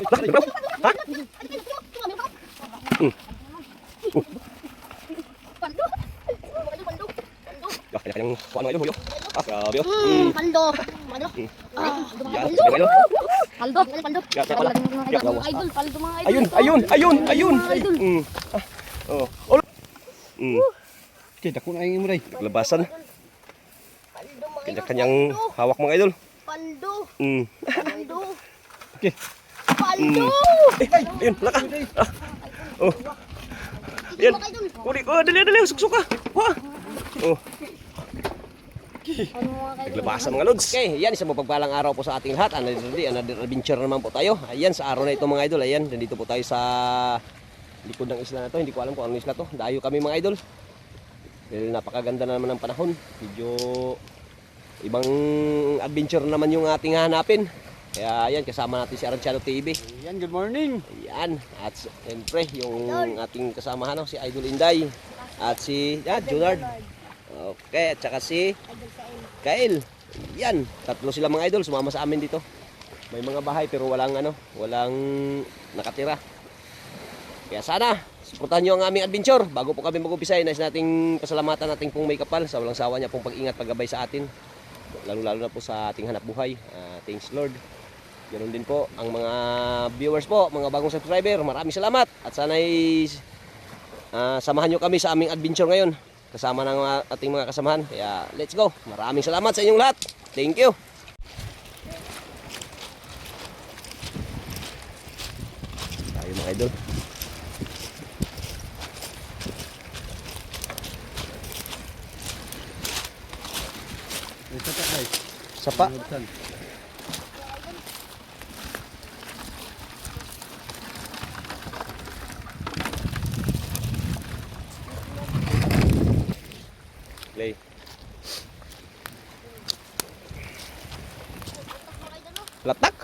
Ha? Kanya-kanyang kuha mga idol, Julio. Grabe oh. Paldo. Yan, sabi mga idol. Paldo. Paldo. Mga idol, paldo mga idol. Ayun. Oh. Okay, dako na yung muray. Naglabasan. Kanya-kanyang hawak mga idol. Paldo. Mm. Paldo. Okay. Paldo. Ayun, laka. Oh. Yan. Kuri, dali, suksok ka. Wah. Oh. Naglabasan mga lods. Okay, yan isang mapagpalang araw po sa ating lahat. Another adventure naman po tayo. Ayan, sa araw na ito mga idol. Ayan, nandito po tayo sa likod ng isla na to. Hindi ko alam kung anong isla to. Dayo kami mga idol. Dahil napakaganda na naman ng panahon. Medyo ibang adventure naman yung ating hahanapin. Kaya ayan, kasama natin si Aranciano TV. Ayan, good morning. Ayan, at siyempre yung ating kasamahan, si Idol Inday. At si Junard. Okay, at saka si Kyle. Yan, tatlo sila mga idol, sumama sa amin dito. May mga bahay pero walang nakatira. Kaya sana suportahan nyo ang aming adventure. Bago po kami mag-umpisa, nais nating pasalamatan nating pong may kapal sa walang sawa niya pong pag-ingat, paggabay sa atin. Lalo-lalo na po sa ating hanap buhay. Thanks Lord. Ganoon din po ang mga viewers po, mga bagong subscriber. Maraming salamat at sana'y samahan nyo kami sa aming adventure ngayon. Kasama ng ating mga kasamahan. Kaya let's go. Maraming salamat sa inyong lahat. Thank you. Tayo mga idol. Sapa. Play. Latak?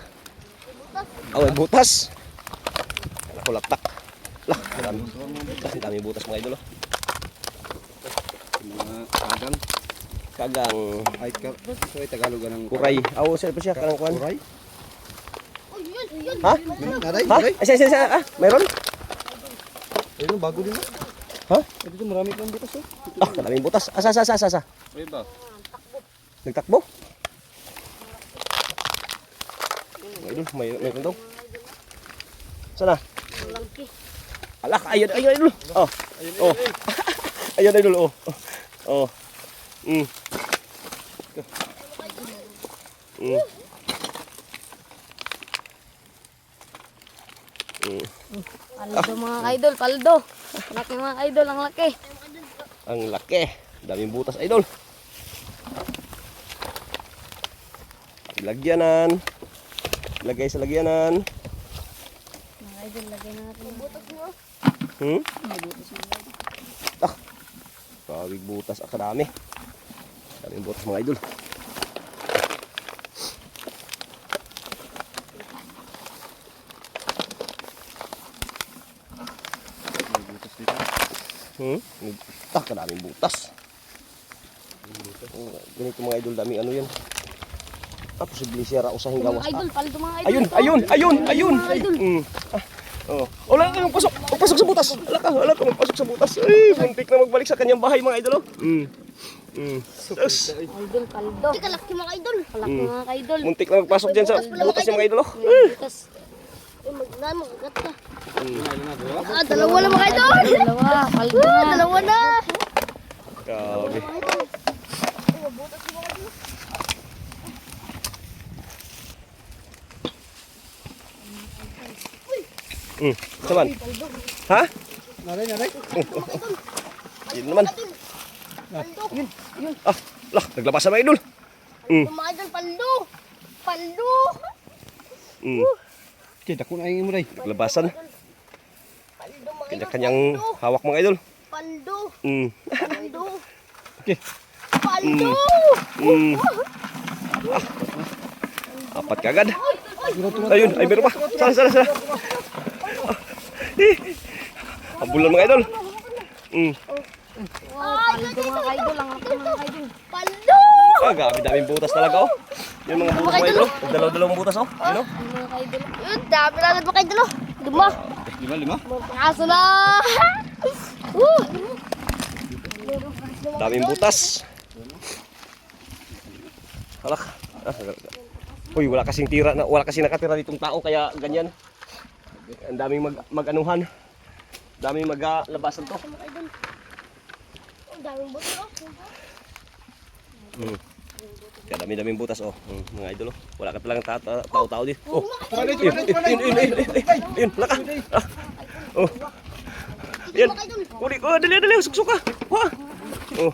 Oh, may butas. Ako latak. Lah, dami butas mga idol. Mga kagang. Kagang. Ay, so ay Tagalog ng Kuray. Aw, sir pa siya kanang kuan. kuray. Ha? Naray, Ha? naray. Ay, mayroon? Ayun, bago din. Ha? Dito marami pang butas oh. Maraming butas. Asa. Ay ba? Nagtakbo? Idol, may daw. Sana? Alak, ayun idol. Oh. Oh. Ayun idol, oh. Oh. Mm. Paldo mga idol, paldo. Laki mga idol, ang laki. Ang laki. Daming butas idol. Lagyanan. Lagay sa lagyanan. Mga idol, lagyan na natin yung butas mo. Kawig butas. Kadami. Daming butas mga idol. Kadaming butas. Ganito mga idol, dami ano yan. Posible siya usahin gawas. Mga idol, paldo mga idol. Ayun. Mga idol. Oh. Wala kang pasok sa butas. Wala kang magpasok sa butas. Ay, muntik na magbalik sa kanyang bahay mga idol. Idol, paldo. Ika, laki mga idol. Laki mga idol. Muntik na magpasok dyan sa butas yung mga idol. Butas. Mag-agat ka. Dalawa na mga idol. Dalawa, paldo na. Dalawa na. Grabe. Saman? Ha? Naray. Yun naman. Lah, naglabasan mga idol. Mga idol, paldo. Paldo. Okay, dako na yung muray. Naglabasan. Paldo mga idol. Kanya-kanyang hawak mga idol. Paldo. Paldo. Okay. Paldo. Apat kagad. Ayun, ay meron pa. Sana. Habulan mga idol. Paldo mga idol, ang laki mga idol. Paldo. Daming butas talaga oh. Yung mga butas mga idol. Dalaw-dalawang butas oh. Yun oh. Mga kaidol. Yun, dami na mga kaidol. Lima. Lima? Mga aso na. Woo! Daming butas. Halak. Uy, wala kasing tira na, wala kasing nakatira ditong tao kaya ganyan. Ang daming mag-anuhan. Daming maglabasan to. Ang daming buto. Kaya daming butas oh. Mga idol oh. Wala ka palang tao-tao dito. Oh. Ayun, laka. Oh. Yan. Kuli ko, dali, suksok ka. Ha. Oh.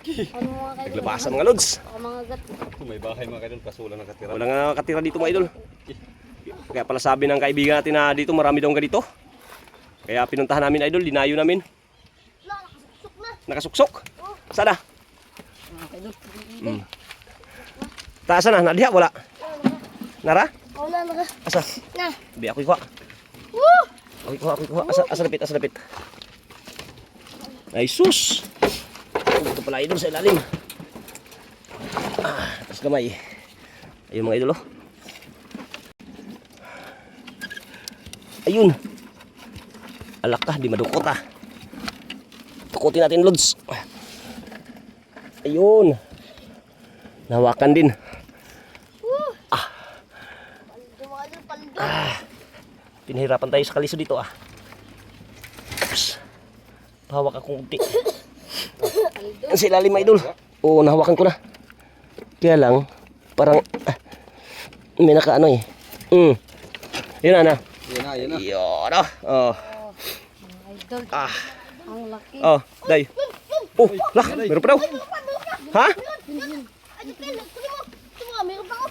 Ano mga kaidol? Naglabasan mga lods. Mga gat. May bahay mga kaidol, kaso wala nakatira. Wala nga nakatira dito mga idol. Kaya pala sabi ng kaibigan natin na dito marami daw ganito. Kaya pinuntahan namin idol, dinayo namin. Nakasuksok na. Nakasuksok. Sana? Taasan na, nadiha wala. Nara? Wala na ka. Asa? Na. Di ako ikuha. Woo! Ako ikuha. Asa lapit. Ay sus. Ito pala idol sa ilalim. Tapos gamay. Ayun mga idol oh. Ayun. Alak ka, di madukot ah. Tukutin natin lods. Ayun. Nahawakan din. Woo! Paldo mga kaidol, paldo. Pinahirapan tayo sa kaliso dito ah. Oops. Hawak akong kunti. Ang sa ilalim mga idol. Oo, nahawakan ko na. Kaya lang, parang may nakaano eh. Yun na. Yan na. Yun ah. Oh. Idol. Ah. Ang laki. Oh, day. Oh, lah, meron pa daw. Ha? Ay, Kel, kunin mo. Ito mga, meron pa ako.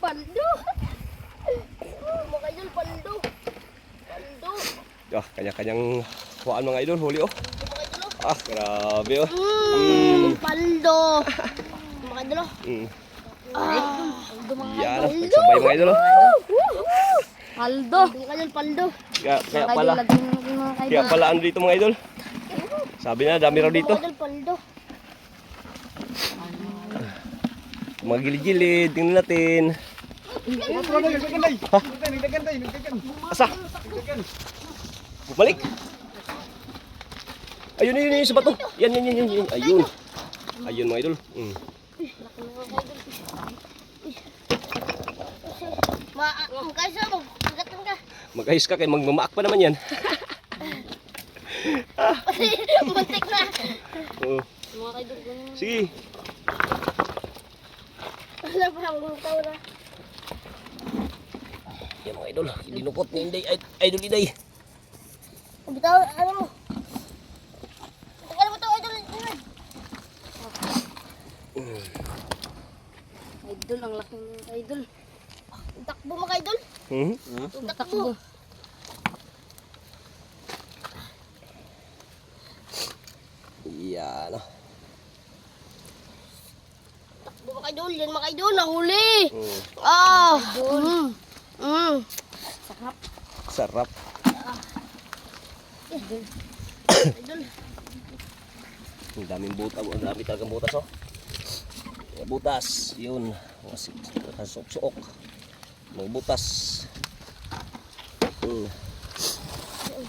Paldo. Mga kaidol, paldo. Paldo. Ah, kanya-kanyang kuhaan mga idol, huli oh. Ito mga kaidol. Ah, grabe oh. Paldo. Mga kaidol. Paldo mga Yan ah, nagsabay mga idol oh. Paldo. Mga kaidol, paldo. Kaya pala ano dito mga idol. Sabi na, dami raw dito. Mga kaidol, paldo. Mga gilid-gilid, tingnan natin. Asa? Balik. Ayun sa bato. Yan. Ayun. Ayun mga idol. Magkaisa mo, magkatan ka. Mag-ayos ka kay magmamaak pa naman yan. Muntik na. Oo. Mga kaidol, kunin mo. Sige. Wala pa akong tao na. Yan mga idol. Dinukot ni Inday. Idol Inday. Bitaw, ano mo? Tagal mo ito, idol. Idol, ang laki ng idol. Takbo mga idol. Takbo. Yan. Takbo mga idol, yan mga idol, nahuli. Ah, sarap. Sarap. Idol. Ang daming butas. Ang dami talagang butas oh. Mga butas. Yun. Mga suok-suok. Mga butas.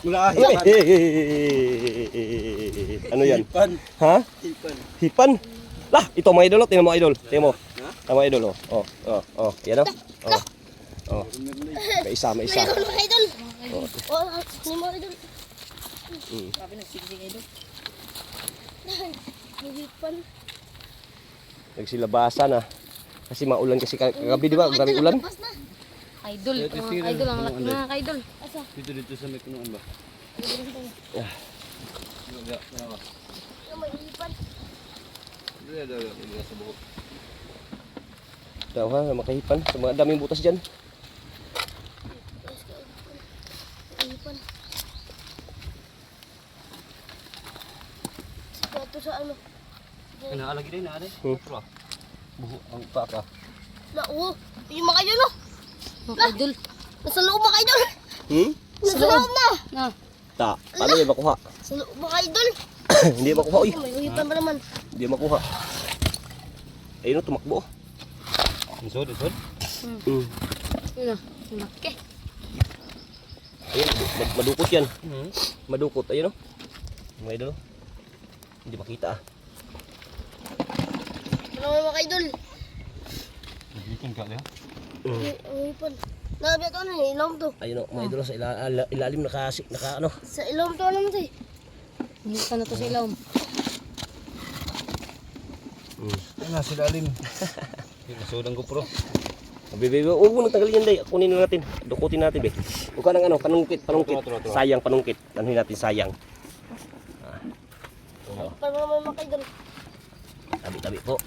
Mula Ano yan? Hipan. Ha? Hipan. Hipan? Lah, ito mga idol. Tingnan mo idol. Tingnan mo. Tama idol oh. Oh. Yan oh. Oh. May isa. Mayroon mga idol. Oh, ni mga idol. Sabi nagsigsig idol. Hipan. Nagsilabasan ah. Kasi maulan kasi kagabi di ba? Maraming ulan. Idol, mga idol, ang laki mga idol. Asa? Dito sa may kunuan ba? May hipan. Dito sa buhok. Daw ha, makahipan. Sa mga daming butas dyan. Hipan. Ito sa ano? Naalagi din, naalagi. Buhok ang paka. Yung mga idol, no? Mga idol. Nasa loob mga idol. Nasa loob na. Ta, paano yung makuha? Sa loob mga idol. Hindi makuha, uy. May uhipan pa naman. Hindi makuha. Ayun o, tumakbo. Isod, isod. Mm. Yun na. Laki. Ayun, madukot yan. Hmm. Madukot, ayun o. Mga idol. Hindi makita ah. Ano mga idol? Bikin ka niya. Uhipan. Nabi ito ano eh. Ilong to. Ayun o, mga idol, sa ilalim naka ano. Sa ilong to ano mo to eh. Hindi pa na to sa ilaw. Ay, nasa ilalim. Isod ang GoPro. Bebe, huwag mo nang tanggalin yan, day. Kunin na natin. Dukutin natin, be. Huwag ka ng ano, panungkit. Turo. Sayang, panungkit. Anuhin natin, sayang. Paano naman mga idol? Tabi-tabi po.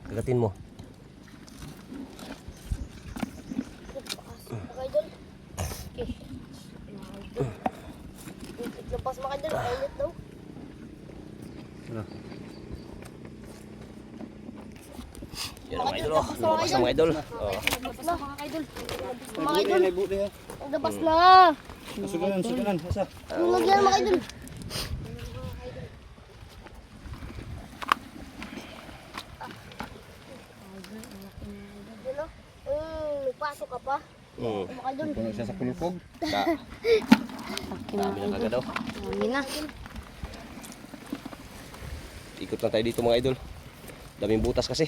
Kagatin mo. Mga idol. Okay. Lepas mga idol. Ainit daw. Yan mga idol, oh. Lumabas na mga idol. Oh. Lepas na mga idol. Mga Ay, idol. buti ha. Lepas na. Suganan. Asa? Tulog yan mga idol. Idol, oh. Nagpasok ka pa. Mga idol. Kung siya sa kulupog. Ta. Laki Dami mga na kagad daw. Dami na. Ikot lang tayo dito mga idol. Daming butas kasi.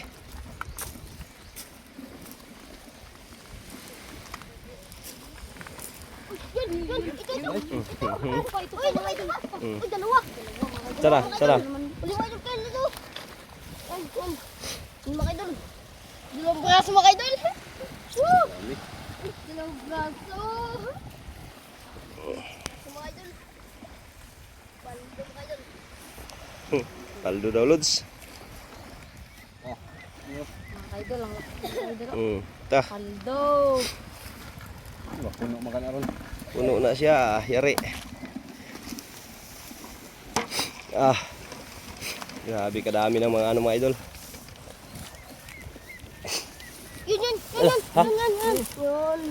Yan. Ito. Uy, mga idol. Uy, dalawa. Tara. Uli mga idol kayo nito. Ay, yan. Yung mga idol. Dalawang braso mga idol. Woo! Dalawang braso. Yung mga idol. Paldo mga idol. Paldo daw, Lods. Mga idol, ang laki ng idol. Ta. Paldo. Puno makan aron. Puno na siya. Yari. Ah. Grabe kadami ng mga ano mga idol. Yun. Ha? Yan. Yun.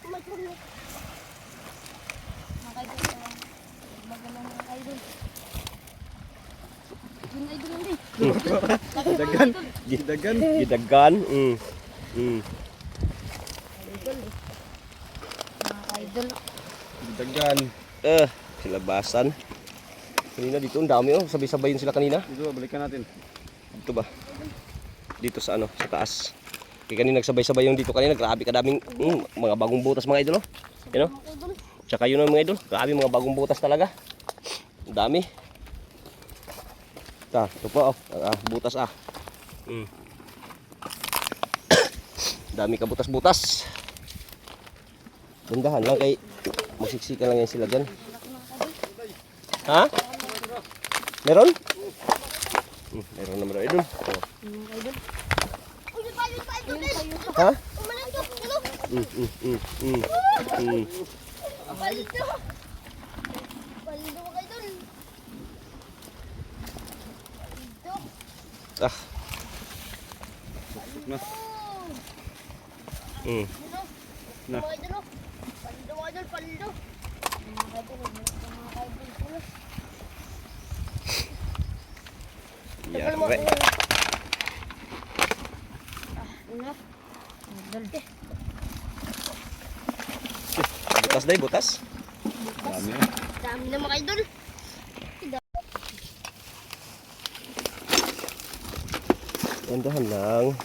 Mga idol. Magalang mga idol. Yun idol lang din. Dagan. Dagan. Gidagan. Mga idol. Dagan. Silabasan. Kanina dito, ang dami oh. Sabay-sabayin sila kanina. Dito, balikan natin. Dito ba? Dito sa ano, sa taas. Kaya kanina nagsabay-sabay yung dito kanina. Grabe kadaming mga bagong butas mga idol oh. Yan oh. Mga idol. Tsaka yun ang mga idol. Grabe mga bagong butas talaga. Ang dami. Ito po oh. Butas ah. Dami ka butas-butas. Dandahan lang kay magsiksikan lang yan sila dyan. Ha? Meron? Meron naman daw idol. Oh. Mga idol. Uy, yun pa, idol. Ha? Umalan to. Ano? Paldo. Paldo mga idol. Paldo. Ah. Na. Mm. Ano? Na. Mga idol. Paldo mga idol. Paldo. Mga idol. Mga idol. Yare. Enough. Idol. Butas day, butas. Dami. Dami na mga idol. Dandahan lang.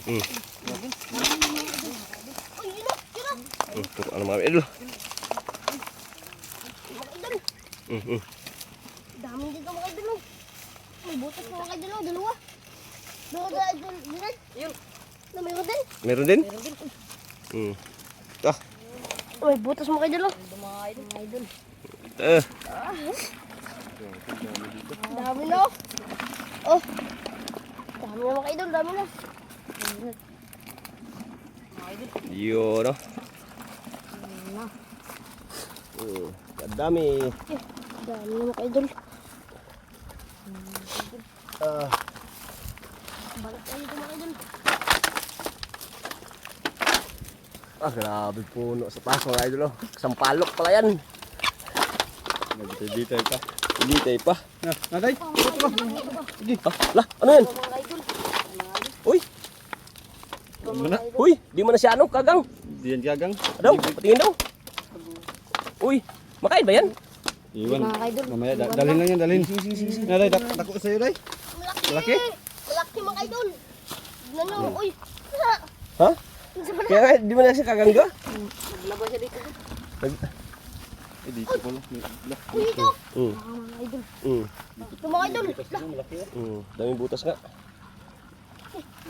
Uy, yun na. Turo ano mga idol. Mga idol. Dami dito mga idol. May butas mga idol. Dalawa. Dalawa idol. Yun. Na mayroon din. Meron din? Ah. May butas mga idol. Mga idol. Dami na. Oh. Dami na mga idol. Dami na. Yun oh. Dami. Dami na mga idol. Balik tayo dito mga idol. Grabe puno sa taas mga idol. Sampalok pala yan. Nagditay pa. Hindi pa. Naday. Lah, ano yan? Mga idol. Uy, Mana? uy, di mo na siya ano, kagang. Diyan gagang. Daw, patingin daw. Uy, makain ba yan? Iwan. Mga idol. Mamaya dalhin lang yan, dalhin. Naday, dako sa'yo, day. Malaki. Malaki mga idol. Tignan nyo. Uy. Ha? Kaya nga, di mo na siya kagang ga? Labas siya dito. Eh, dito pala. Uy, ito. Mga idol. Ito mga idol. Daming butas nga.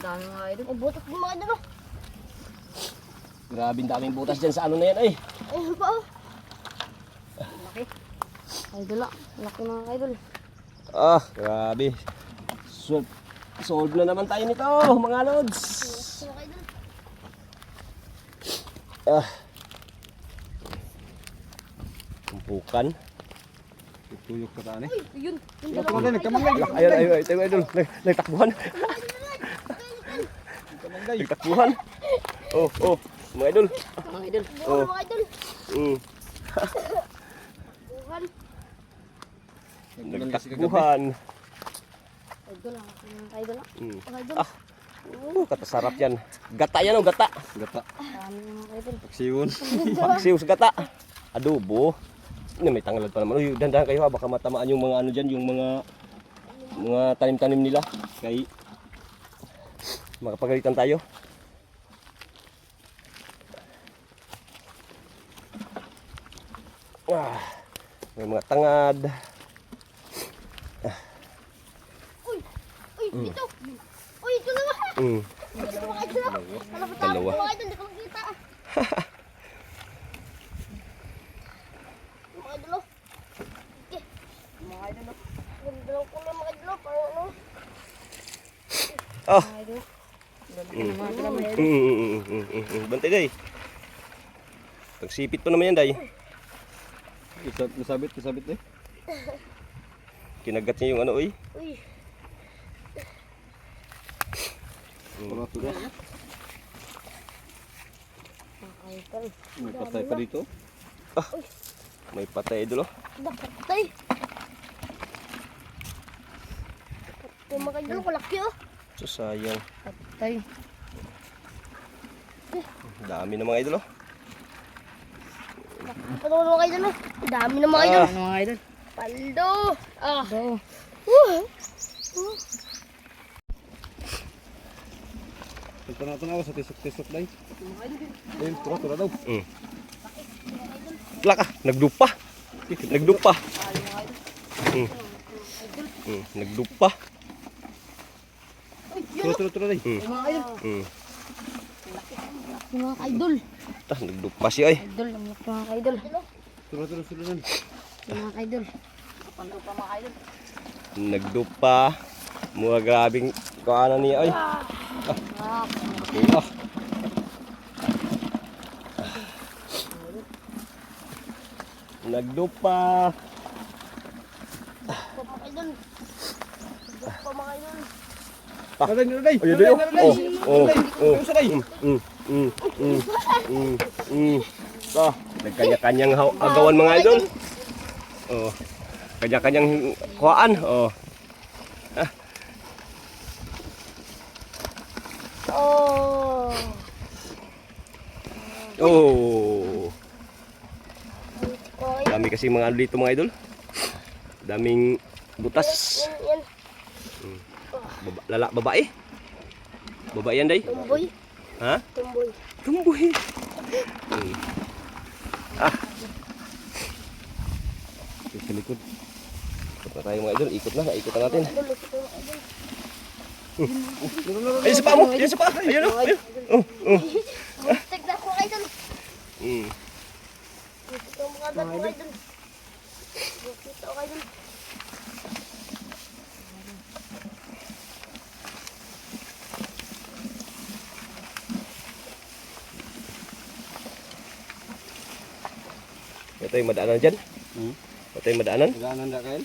Dami mga idol. Ay, butas din mga idol. Oh. Grabe daming butas dyan sa ano na yan ay. Ayun pa oh. Idol ah. Laki mga idol. Grabe. Solve na naman tayo nito, mga lods. Ito mga idol. Tumpukan. Tuyok ka tani. Yun. Yung Ito dalawa. nga, nagkamangay. Ayun, ito idol. Nagtakbuhan. Nagkamangay. Nagtakbuhan. Mga idol. Mga idol. Dalawa mga idol. Bukan. Nagtakbuhan. Idol ah. Mga idol ah. Mga idol. Katasarap yan. Gata yan o, gata. Gata. Dami mga idol. Paksiyon. Paksiw sa gata. Adobo. May tangalad pa naman. Uy, dandahan kayo ha. Baka matamaan yung mga ano dyan, yung mga tanim-tanim nila. Kay makapagalitan tayo. May mga tangad. Uy, ito. Uy, ito naman. Ito mga idol. Malapit tayo Dalawa. mga idol. Hindi ko makita. Mga idol oh. Okay. Mga idol oh. Ganda lang ko na mga idol oh. Parang ano. Mga idol. Mga idol. Mga idol. Bantay day. Pagsipit pa naman yan day. Nasabit eh. Kinagat niya yung ano oy. Uy. Mga tuga. Mga idol. May patay pa dito. May patay idol oh. Patay. Ito mga idol. Malaki oh. So sayang. Patay. Dami na mga idol oh. Ito mga idol oh. Dami na mga idol. Ano mga idol? Paldo. Do. Ito na ako sa tisok-tisok day. Ayun, tura daw. Laka, nagdupa. Nagdupa. Nagdupa. Tura day. Mga idol. Mga idol. Nagdupa siya ay. Idol. Ang laki mga idol. Tura dan. Mga idol. Pando pa mga idol. Nagdupa. Mga grabing kuanan niya ay. Nagdupa. Mga idol. Mga idol. Naday. Ayun day. Nagkanya-kanyang agawan mga idol. Kanya-kanyang kuhaan. Oh. Okay. Dami kasi mga ano dito mga idol. Daming butas. Yan. Babae. Babae yan day. Tumboy. Ha? Tumboy. Tumboy. Sa likod. Ikot na tayo mga idol. Ikot na natin. Idol. Ito mga idol. Ayun sa paa mo. Ayun sa paa. Ayun o. Ayun. Tek na ako mga idol. Ito mga idol. Mga idol. Ito mga idol. Ito yung madaanan dyan. Ito yung madaanan. Nagaanan da kail.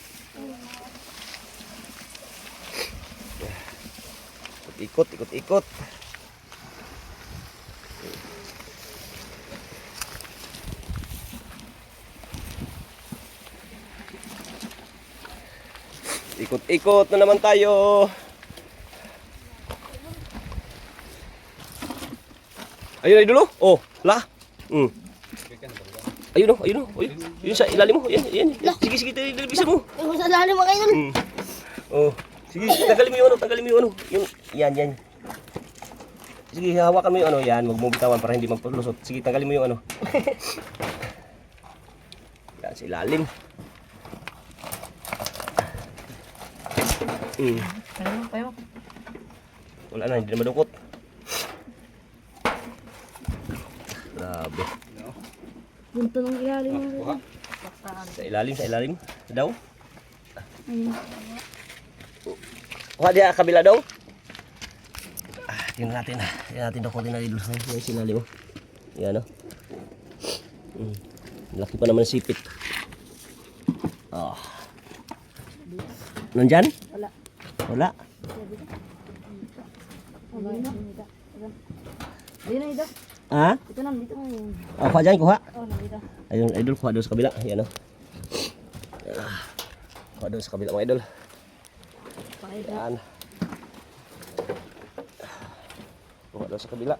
Ikot, ikot, ikot. Ikot-ikot na naman tayo. Ayun, idol, oh. Oh, la. Ayun, oh, ayun, oh. Ayun, yun sa ilalim mo. Yan, yan. Sige, sige, bilisan mo. Yung sa lalim mga idol. Oh, sige, tanggalin mo yung ano, tanggalin mo yung ano. Yung, yan, yan. Sige, hawakan mo yung ano, yan. Huwag mo bitawan para hindi magpalusot. Sige, tanggalin mo yung ano. Yan, sa ilalim. Payo. Wala na, hindi na madukot. Grabe. Bunto ng ilalim mga idol. Sa ilalim daw. Kuha dia kabila daw. Tingnan natin. Tingnan natin daw konti na idol. May sinalim mo. Yan o. Laki pa naman ng sipit. Oh. Nandyan? Wala. Wala. Ayun na idol. Ha? Ito na, dito na yun. Oh, kuha dyan, kuha. Oh, nandito. Ayun, idol, kuha doon sa kabila. Yan o. Kuha doon sa kabila mga idol. Pakita. Yan. Kuha doon sa kabila.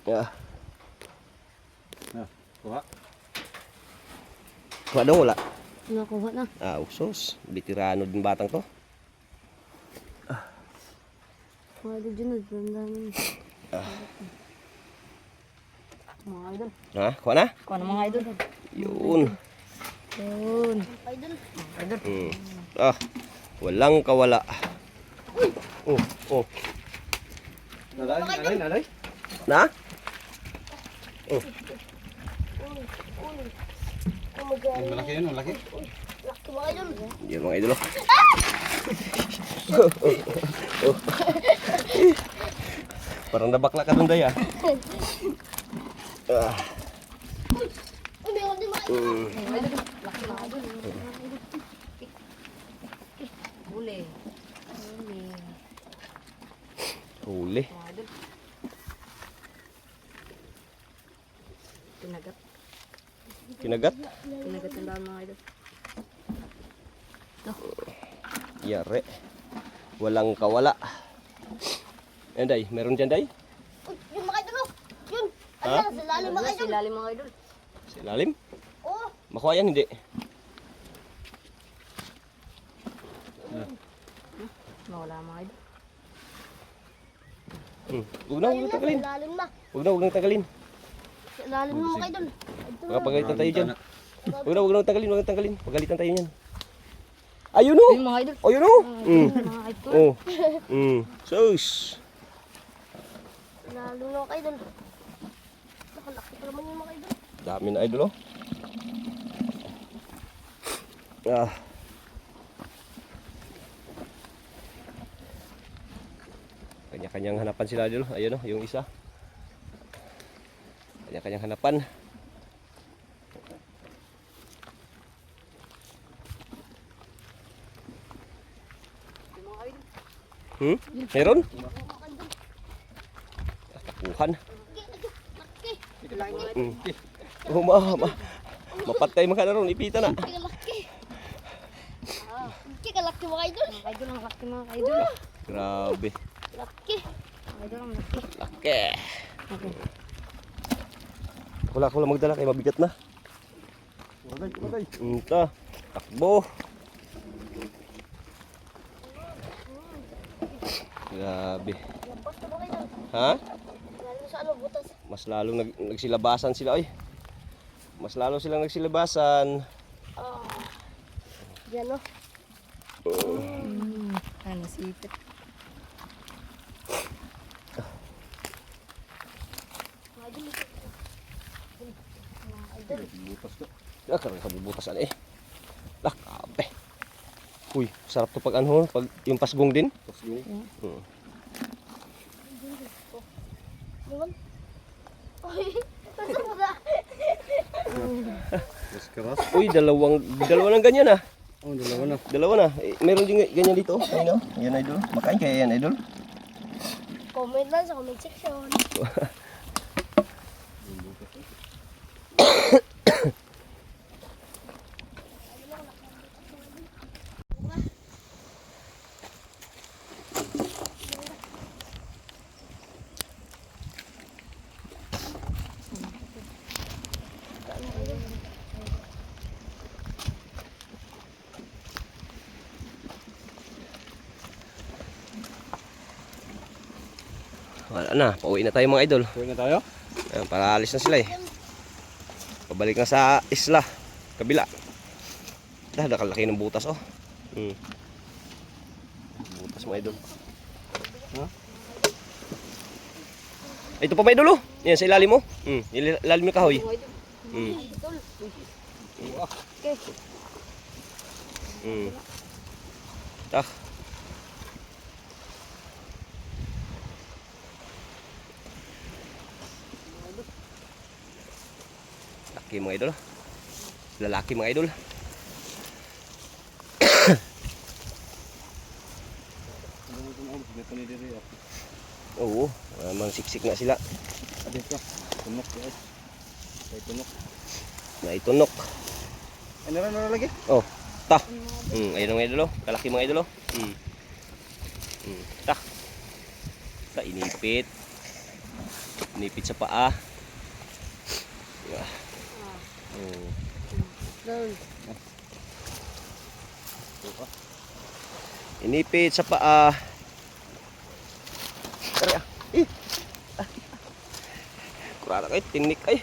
Yeah. Kuha. Kuha daw, wala. Nakuha na. Ah, uksos. Bitirano din batang to. Mga idol dyan, nagdandamin. Mga idol. Ha? Kuha na? Kuha ng mga idol. Yun. Yun. Idol. Idol. Ah, walang kawala. Oh, oh. Nalay. Na? Malaki yun, malaki. Laki mga idol. Yan mga idolo. Parang nabakla ka dun, Day, ah. Ah. Uy, meron din mga idol. Huli. Huli. Mga idol. Pinagat. Kinagat. Pinagat ang dami mga idol. Yare. Walang kawala. Yan, Day. Meron dyan, Day? Uy, yun mga idol. Oh. Yun. Ha? Ayan, sa lalim mga idol. Silalim mga idol. Sa ilalim? Oh, Makuha yan, hindi. Mawala mga idol. Huwag na, huwag ayun nang na, sa tagalin. lalim na. Huwag nang tagalin. Sa lalim na mga idol. Ito na. Makapagalitan tayo dyan. Huwag nang tagalin, huwag nang tagalin. Pagalitan tayo yan. Ayun, oh! Ayun mga idol. Ayun, oh! Mga idol. Oh. Sus. Lalim na mga idol. Nakalaki pa naman yung mga idol. Dami na idol, oh. Ah. Kanya-kanyang hanapan sila idol. Ayun, oh, yung isa. Kanya-kanyang hanapan. Meron? Takuhan. Oh, mapatay mga naroon. Ipita na. Kalaki. Kalaki mga idol. Mga idol ang laki mga idol. Grabe. Laki. Mga idol ang laki. Laki. Wala ko lang magdala kay mabigat na. Wagay. Unta. Takbo. Grabe. Labas na mga idol. Ha? Lalim sa ano, butas. Mas lalong nagsilabasan sila, oy. Mas lalo silang nagsilabasan. Diyan o. Ano sipit. Mga idol. Mga idol. Butas to. Ya, karang kabubutasan eh. Lah, kape. Uy, sarap to pag ano, pag yung pasgong din. Diyan. Ay, nasa mga. Mas keras. Uy, dalawa ng ganyan ah. Oh, dalawa na. Dalawa na. Eh, meron din ganyan dito. Ayun, oh. Ayan, idol. Makain kaya yan, idol. Comment lang sa comment section. Wala na, pauwi na tayo mga idol. Tuloy na tayo. Ayan, para alis na sila eh. Pabalik na sa isla. Kabila. Nakalaki ng butas oh. Butas mga idol. Ha? Ito pa mga idol oh. Yan sa ilalim mo. Ilalim yung kahoy. Tak. Laki mga idol. Lalaki mga idol. Oo, mga siksik na sila. Dito. Tunok guys. Kay tunok. Naitunok. Ano na lagi? Oh, ta. Ayun mga idol oh. Kalaki mga idol oh. Ta. Ta inipit. Inipit sa paa. Inipit sa paa. Kaya, kurara kayo, tinik ay.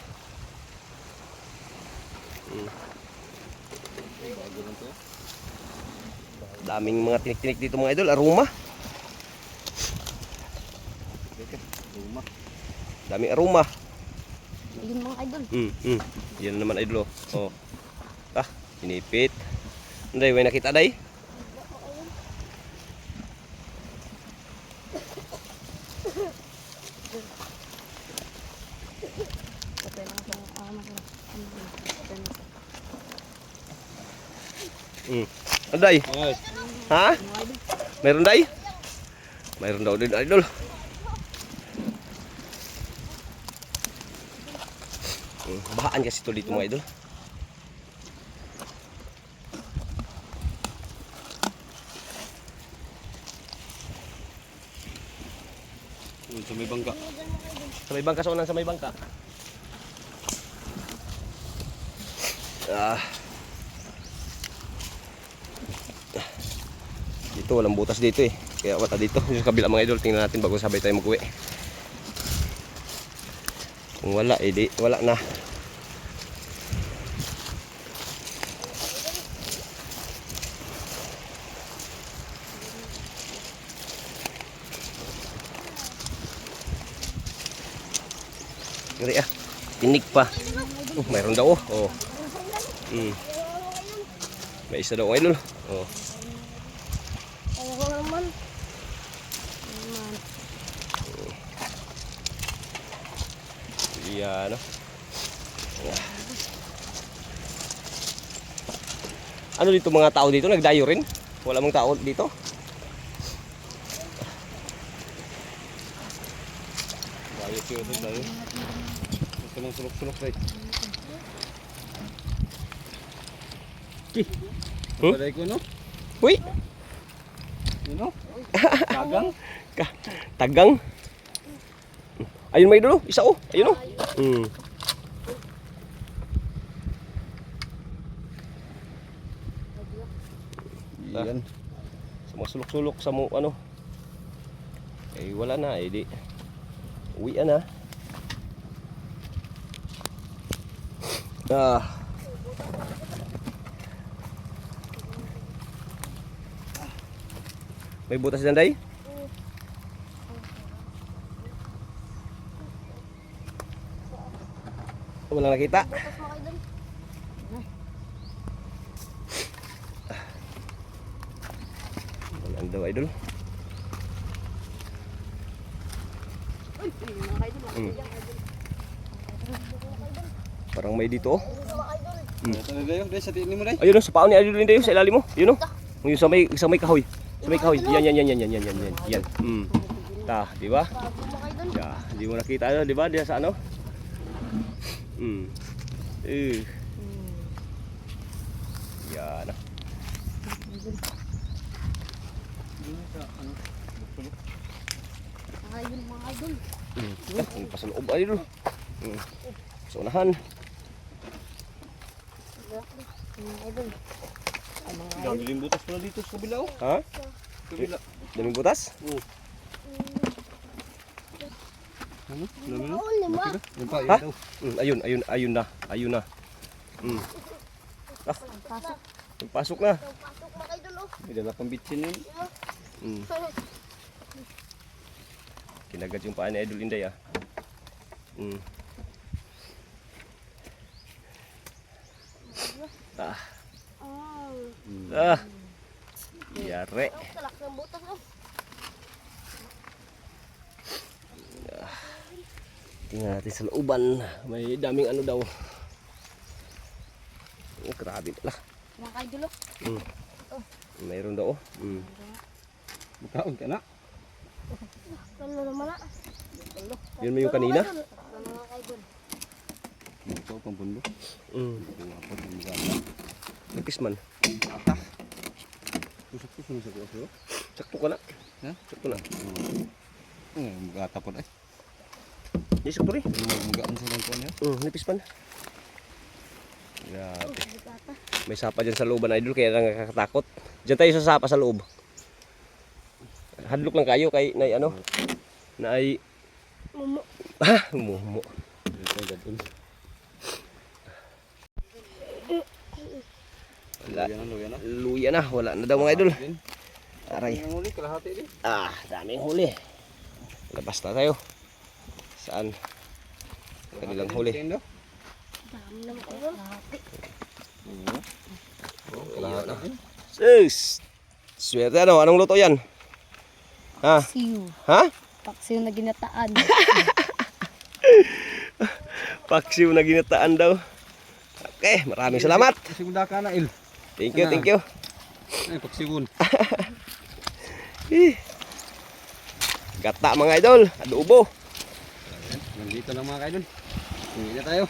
Daming mga tinik-tinik dito mga idol, aroma. Rumah. Daming aroma. Yun mga idol. Yan naman idol oh. Ah, inipit. Anday, may nakita day? Anday? Ay. Ha? Mayroon day? Mayroon daw din idol. Bahaan kasi ito dito mga idol. Sa may bangka. Sa may bangka, sa may bangka. Dito walang butas dito eh. Kaya wala dito. Yung kabila mga idol, tingnan natin bago sabay tayo mag-uwi. Kung wala, eh di, wala na. Gari ah, tinig pa. Mayroon daw oh. Oh. May isa daw idol. Oh. Ayaw naman. Yan. Ano dito mga tao dito? Nagdayo rin? Wala mong tao dito? Dayo siya ito dayo. Ito nang sulok-sulok right. Paday ko no? Uy! You know? Tagang. Tagang. Ayun may dulo, isa oh. Ayun oh. Yan. Sa mga sulok-sulok sa mo ano. Eh wala na eh di. Uwian na. May butas din day? Wala nakita. Butas mga idol. Wala daw idol. Parang may dito oh. Ito na dayo, dai sa tiin mo dai. Ayun oh, sa pao ni idol din dayo sa ilalim mo. Yun oh. Yung sa may kahoy. Sa may kahoy. Yan. Yan. Ta, di ba? Bago mga idol. Ya, di mo nakita ano, di ba? Diyan sa ano? Yan. Mga idol. Ang pasaloob idol. Sa unahan. Mga idol. Daming butas pala dito sa kabila. Ha? Kabila. Daming butas? Ano? Dami na? Oo, lima. Yan pa, Ha? yun daw. Ayun na. Pasok. Pasok na. Pasok mga idol. Oh. May dala pang bitsin yun. Kinagat yung paa ni Idol Inday ah. Yare. Talak ng butas. Oh. Tingnan natin sa looban. May daming ano daw. Oh, grabe pala. Mga idol. Oh. Mayroon daw. Magkaon ka na. Kalo naman na. Yun mo yung kanina? Mga idol. Ito, pampundo. Kung ako, magkano. Nagkis man. Tusok-tusok sa kuya. Sakto ka na. Ha? Sakto na. Magkatapon ay. Di sakto rin. Magaan sa lang ko niya. Nipis man. Grabe. May sapa dyan sa looban Idol kaya lang nakakatakot. Diyan tayo sa sapa sa loob. Hadlok lang kayo kay na ano. Na ay Mumu. mumo. Wala. Luya na. Wala na daw mga idol. Aray. Ang huli, kalahati din. Daming huli. Labas na tayo. Saan? Kanilang huli. Dami naman idol. Kalahati. Sus! Swerte ano? Anong luto yan? Ha? Paksiw. Ha? Paksiw na ginataan. Paksiw na ginataan daw. Okay, maraming salamat. Kasi muda ka na, Il. Thank you. Ay, paksiwon. Gata mga idol, adobo. Nandito lang mga kaidol. Hindi na tayo.